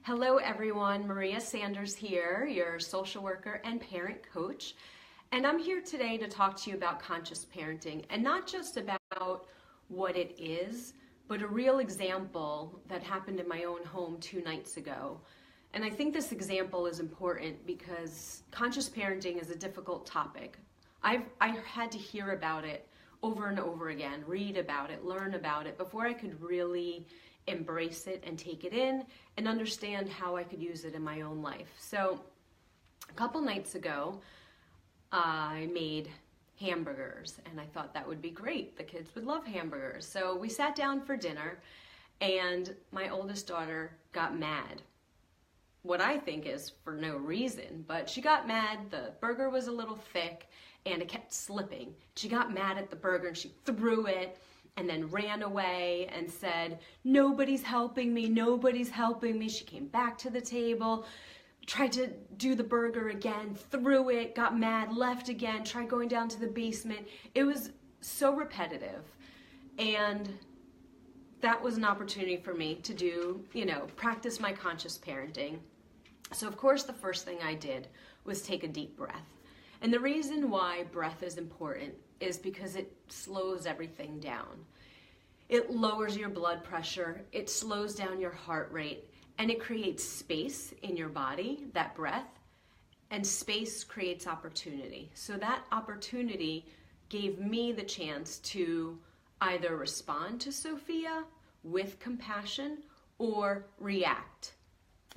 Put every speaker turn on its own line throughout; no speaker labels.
Hello everyone, Maria Sanders here, your social worker and parent coach. And I'm here today to talk to you about conscious parenting, and not just about what it is, but a real example that happened in my own home 2 nights ago. And I think this example is important because conscious parenting is a difficult topic. I had to hear about it over and over again, read about it, learn about it, before I could really embrace it and take it in and understand how I could use it in my own life. So a couple nights ago, I made hamburgers and I thought that would be great. The kids would love hamburgers. So we sat down for dinner and my oldest daughter got mad. What I think is for no reason, but she got mad. The burger was a little thick and it kept slipping. She got mad at the burger and she threw it and then ran away and said, "Nobody's helping me, nobody's helping me." She came back to the table, tried to do the burger again, threw it, got mad, left again, tried going down to the basement. It was so repetitive. And that was an opportunity for me to do, practice my conscious parenting. So of course the first thing I did was take a deep breath. And the reason why breath is important is because it slows everything down. It lowers your blood pressure, it slows down your heart rate, and it creates space in your body, that breath, and space creates opportunity. So that opportunity gave me the chance to either respond to Sophia with compassion or react,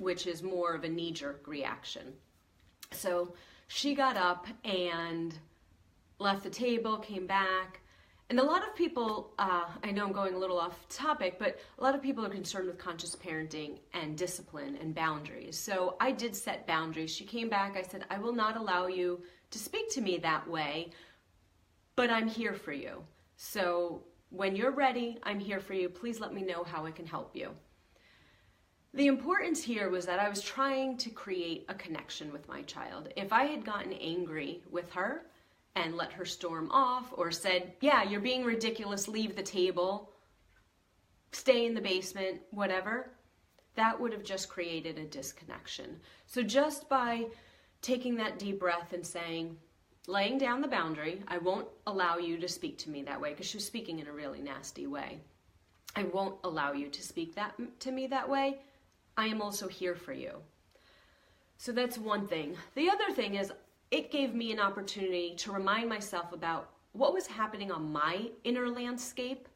which is more of a knee-jerk reaction. So she got up and left the table, came back, and a lot of people, I know I'm going a little off topic, but a lot of people are concerned with conscious parenting and discipline and boundaries. So I did set boundaries. She came back, I said, "I will not allow you to speak to me that way, but I'm here for you. So when you're ready, I'm here for you. Please let me know how I can help you." The importance here was that I was trying to create a connection with my child. If I had gotten angry with her and let her storm off or said, "Yeah, you're being ridiculous, leave the table, stay in the basement," whatever, that would have just created a disconnection. So just by taking that deep breath and saying, laying down the boundary, "I won't allow you to speak to me that way," because she was speaking in a really nasty way. "I won't allow you to speak to me that way. I am also here for you." So that's one thing. The other thing is it gave me an opportunity to remind myself about what was happening on my inner landscape.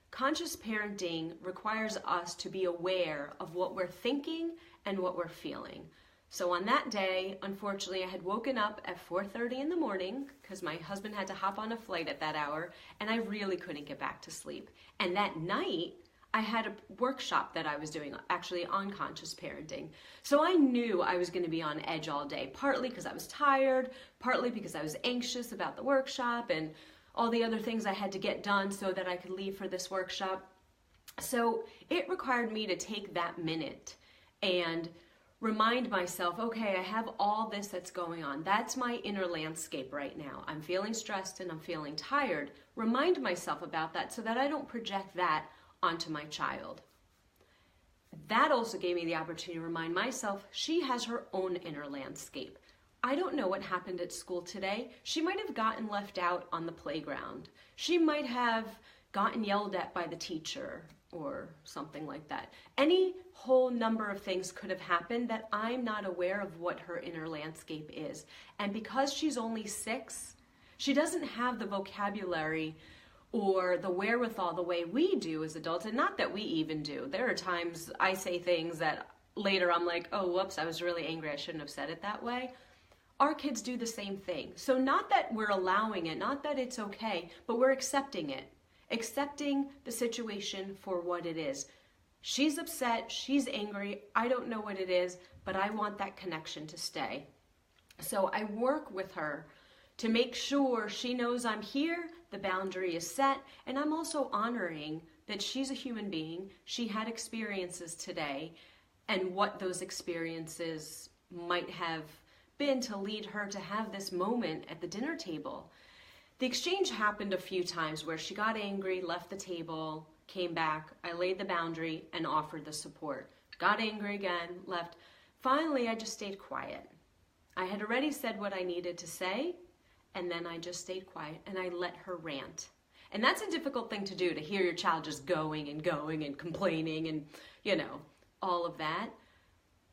Conscious parenting requires us to be aware of what we're thinking and what we're feeling. So on that day, unfortunately, I had woken up at 4:30 in the morning because my husband had to hop on a flight at that hour, and I really couldn't get back to sleep. And that night, I had a workshop that I was doing actually on conscious parenting. So I knew I was going to be on edge all day, partly because I was tired, partly because I was anxious about the workshop and all the other things I had to get done so that I could leave for this workshop. So it required me to take that minute and remind myself, okay, I have all this that's going on. That's my inner landscape right now. I'm feeling stressed and I'm feeling tired. Remind myself about that so that I don't project that onto my child. That also gave me the opportunity to remind myself she has her own inner landscape. I don't know what happened at school today. She might have gotten left out on the playground. She might have gotten yelled at by the teacher or something like that. Any whole number of things could have happened that I'm not aware of what her inner landscape is. And because she's only 6, she doesn't have the vocabulary or the wherewithal the way we do as adults, and not that we even do. There are times I say things that later I'm like, "Oh, whoops, I was really angry. I shouldn't have said it that way." Our kids do the same thing. So not that we're allowing it, not that it's okay, but we're accepting it. Accepting the situation for what it is. She's upset, she's angry, I don't know what it is, but I want that connection to stay. So I work with her to make sure she knows I'm here, the boundary is set, and I'm also honoring that she's a human being, she had experiences today, and what those experiences might have been to lead her to have this moment at the dinner table. The exchange happened a few times where she got angry, left the table, came back, I laid the boundary and offered the support. got angry again, left. Finally, I just stayed quiet. I had already said what I needed to say, and then I just stayed quiet and I let her rant. And that's a difficult thing to do, to hear your child just going and complaining and, all of that.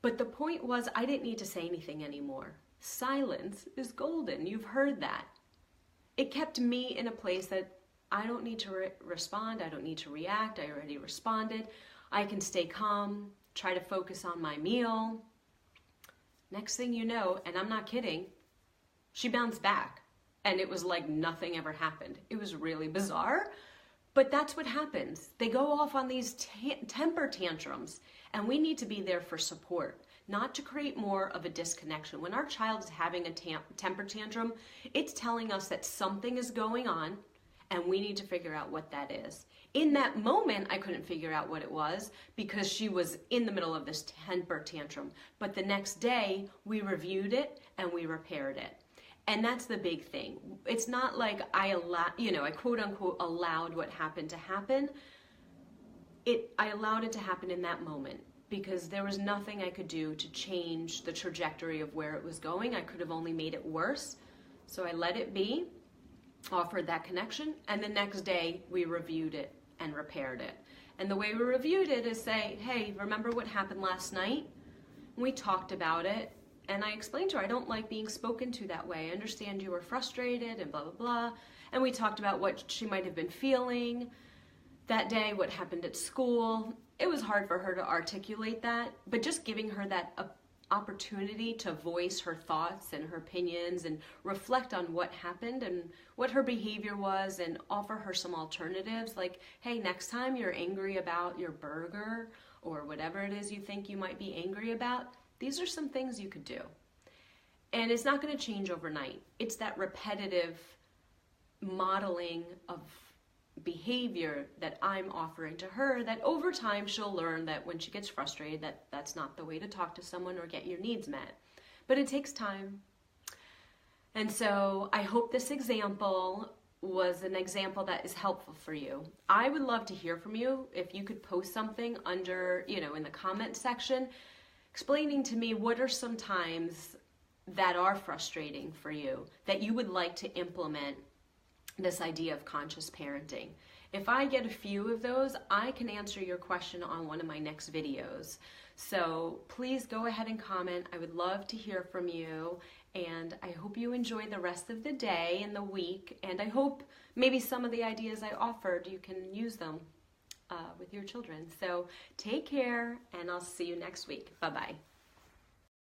But the point was, I didn't need to say anything anymore. Silence is golden. You've heard that. It kept me in a place that I don't need to respond. I don't need to react. I already responded. I can stay calm, try to focus on my meal. Next thing you know, and I'm not kidding, she bounced back. And it was like nothing ever happened. It was really bizarre, but that's what happens. They go off on these temper tantrums, and we need to be there for support, not to create more of a disconnection. When our child is having a temper tantrum, it's telling us that something is going on, and we need to figure out what that is. In that moment, I couldn't figure out what it was because she was in the middle of this temper tantrum. But the next day, we reviewed it and we repaired it. And that's the big thing. It's not like I quote unquote allowed what happened to happen. I allowed it to happen in that moment because there was nothing I could do to change the trajectory of where it was going. I could have only made it worse. So I let it be, offered that connection, and the next day we reviewed it and repaired it. And the way we reviewed it is say, hey, remember what happened last night? We talked about it. And I explained to her, I don't like being spoken to that way. I understand you were frustrated and blah, blah, blah. And we talked about what she might have been feeling that day, what happened at school. It was hard for her to articulate that, but just giving her that opportunity to voice her thoughts and her opinions and reflect on what happened and what her behavior was and offer her some alternatives like, hey, next time you're angry about your burger or whatever it is you think you might be angry about, these are some things you could do. And it's not going to change overnight. It's that repetitive modeling of behavior that I'm offering to her that over time she'll learn that when she gets frustrated that's not the way to talk to someone or get your needs met. But it takes time. And so I hope this example was an example that is helpful for you. I would love to hear from you if you could post something under, in the comment section explaining to me what are some times that are frustrating for you that you would like to implement this idea of conscious parenting. If I get a few of those, I can answer your question on one of my next videos. So please go ahead and comment. I would love to hear from you, and I hope you enjoy the rest of the day and the week, and I hope maybe some of the ideas I offered, you can use them with your children. So take care, and I'll see you next week. Bye-bye.